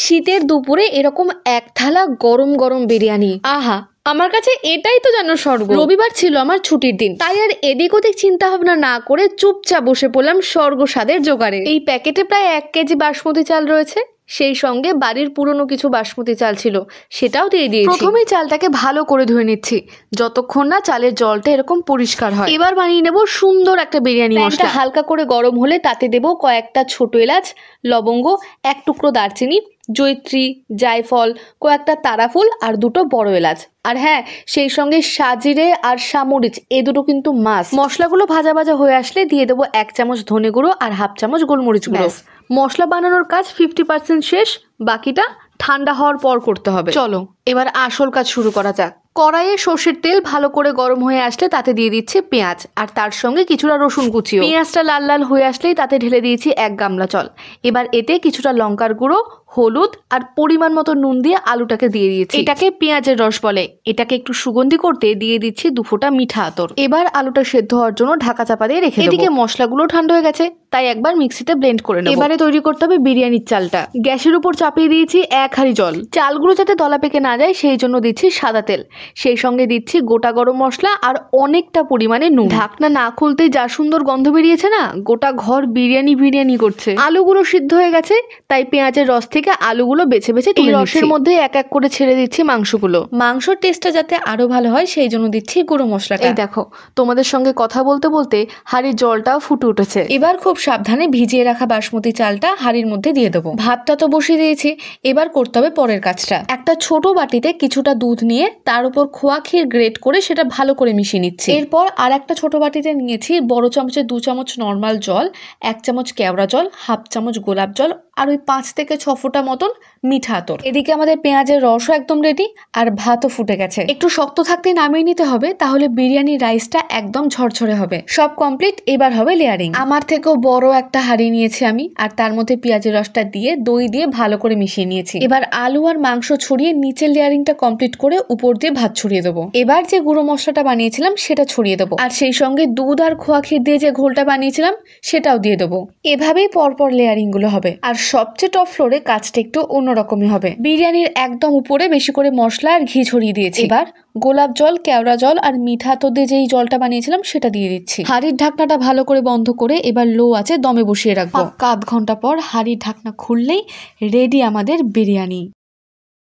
শীতের দুপুরে এরকম এক থালা গরম গরম বিরিয়ানি, আহা, আমার কাছে এটাই তো যেন স্বর্গ। রবিবার ছিল আমার ছুটির দিন, তাই আর এদিক ওদিক চিন্তা ভাবনা না করে চুপচাপ বসে পড়লাম স্বর্গ স্বাদের জোগাড়ে। এই প্যাকেটে প্রায় 1 কেজি বাসমতি চাল রয়েছে, সেই সঙ্গে বাড়ির পুরনো কিছু বাসমতি চাল ছিল, সেটাও দিয়ে দিয়েছি। প্রথমেই চালটাকে ভালো করে ধুয়ে নিচ্ছি, যতক্ষণ না চালের জলটা এরকম পরিষ্কার হয়। এবার বানিয়ে নেব সুন্দর একটা বিরিয়ানি মশলা। হালকা করে গরম হলে তাতে দেব কয়েকটা ছোট এলাচ, লবঙ্গ, 1 টুকরো দারচিনি, জয়িত্রী, জায়ফল, কয়েকটা তারাফুল আর 2টো বড় এলাচ। আর হ্যাঁ, সেই সঙ্গে সাজিরে আর সামরিচ, এই দুটো কিন্তু মাস্ট। মশলাগুলো ভাজা ভাজা হয়ে আসলে দিয়ে দেবো 1 চামচ ধনে গুঁড়ো আর 1/2 চামচ গোলমরিচ গুঁড়ো। মশলা বানানোর কাজ 50% শেষ, বাকিটা ঠান্ডা হওয়ার পর করতে হবে। চলো এবার আসল কাজ শুরু করা যাক। কড়াইয়ে সর্ষের তেল ভালো করে গরম হয়ে আসলে তাতে দিয়ে দিচ্ছি পেঁয়াজ আর তার সঙ্গে কিছুটা রসুন কুচিও। পেঁয়াজটা লাল লাল হয়ে আসলেই তাতে ঢেলে দিয়েছি 1 গামলা জল। এবার এতে কিছুটা লঙ্কার গুঁড়ো, হলুদ আর পরিমাণ মতো নুন দিয়ে আলুটাকে দিয়ে দিয়েছি। এটাকে পেঁয়াজের রস বলে। এটাকে একটু সুগন্ধি করতে দিয়ে দিচ্ছি 2 ফোঁটা মিঠা আতর। এবার আলুটা সেদ্ধ হওয়ার জন্য ঢাকা চাপা দিয়ে রেখে দেব। এদিকে মশলাগুলো ঠান্ডা হয়ে গেছে, তাই একবার মিক্সিতে ব্লেন্ড করে নেব। এবারে তৈরি করতে হবে বিরিয়ানির চালটা। গ্যাসের উপর চাপিয়ে দিয়েছি 1 হাঁড়ি জল। চালগুলো যাতে দলা পেকে না যায় সেই জন্য দিচ্ছি সাদা তেল, সেই সঙ্গে দিচ্ছি গোটা গরম মশলা আর অনেকটা পরিমাণে নুন। ঢাকনা না খুলতেই যা সুন্দর গন্ধ বেরিয়েছে না, গোটা ঘর বিরিয়ানি বিরিয়ানি করছে। আলুগুলো সিদ্ধ হয়ে গেছে, তাই পেঁয়াজের রস থেকে আলুগুলো বেছে বেছে তুলে নিচ্ছি। রসের মধ্যে এক এক করে ছেড়ে দিচ্ছি মাংসগুলো। মাংসর টেস্টটা যাতে আরো ভালো হয় সেই জন্য দিচ্ছি গুঁড়ো মশলাটা। এই দেখো, তোমাদের সঙ্গে কথা বলতে বলতে হাঁড়ির জলটাও ফুটে উঠেছে। এবার খুব সাবধানে ভিজিয়ে রাখা বাসমতি চালটা হাঁড়ির মধ্যে দিয়ে দেবো। ভাতটা তো বসিয়ে দিয়েছি, এবার করতে হবে পরের কাজটা। একটা ছোট বাটিতে কিছুটা দুধ নিয়ে তার উপর খোয়া ক্ষীর গ্রেট করে সেটা ভালো করে মিশিয়ে নিচ্ছি। এরপর আর একটা ছোট বাটিতে নিয়েছি বড় চামচে 2 চামচ নর্মাল জল, 1 চামচ কেওড়া জল, 1/2 চামচ গোলাপ জল আর ওই 5 থেকে 6 ফোঁটা মতন মিঠা আতর। এদিকে আমাদের পেঁয়াজের রসও একদম রেডি আর ভাতও ফুটে গেছে। একটু শক্ত থাকতে নামিয়ে নিতে হবে, তাহলে বিরিয়ানির রাইসটা একদম ঝরঝরে হবে। সব কমপ্লিট, এবার হবে লেয়ারিং। আমার থেকেও বড় একটা হাঁড়ি নিয়েছি আমি, আর তার মধ্যে পেঁয়াজের রসটা দিয়ে দই দিয়ে ভালো করে মিশিয়ে নিয়েছি। এবার আলু আর মাংস ছড়িয়ে নিচের লেয়ারিংটা কমপ্লিট করে উপর দিয়ে ভাত ছড়িয়ে দেবো। এবার যে গুঁড়ো মশলাটা বানিয়েছিলাম সেটা ছড়িয়ে দেবো, আর সেই সঙ্গে দুধ আর খোয়া ক্ষীর দিয়ে যে ঘোলটা বানিয়েছিলাম সেটাও দিয়ে দেবো। এভাবেই পরপর লেয়ারিং গুলো হবে। আর সবচেয়ে টপ ফ্লোরে কাজটা একটু অন্যরকমই হবে। বিরিয়ানির একদম উপরে বেশি করে মশলা আর ঘি ছড়িয়ে দিয়েছি। এবার গোলাপ জল, কেওড়া জল আর মিঠা আতর দিয়ে যেই জলটা বানিয়েছিলাম সেটা দিয়ে দিচ্ছি। হাঁড়ির ঢাকনাটা ভালো করে বন্ধ করে এবার লো আছে দমে বসিয়ে রাখবো। 1/2 ঘন্টা পর হাঁড়ির ঢাকনা খুললেই রেডি আমাদের বিরিয়ানি।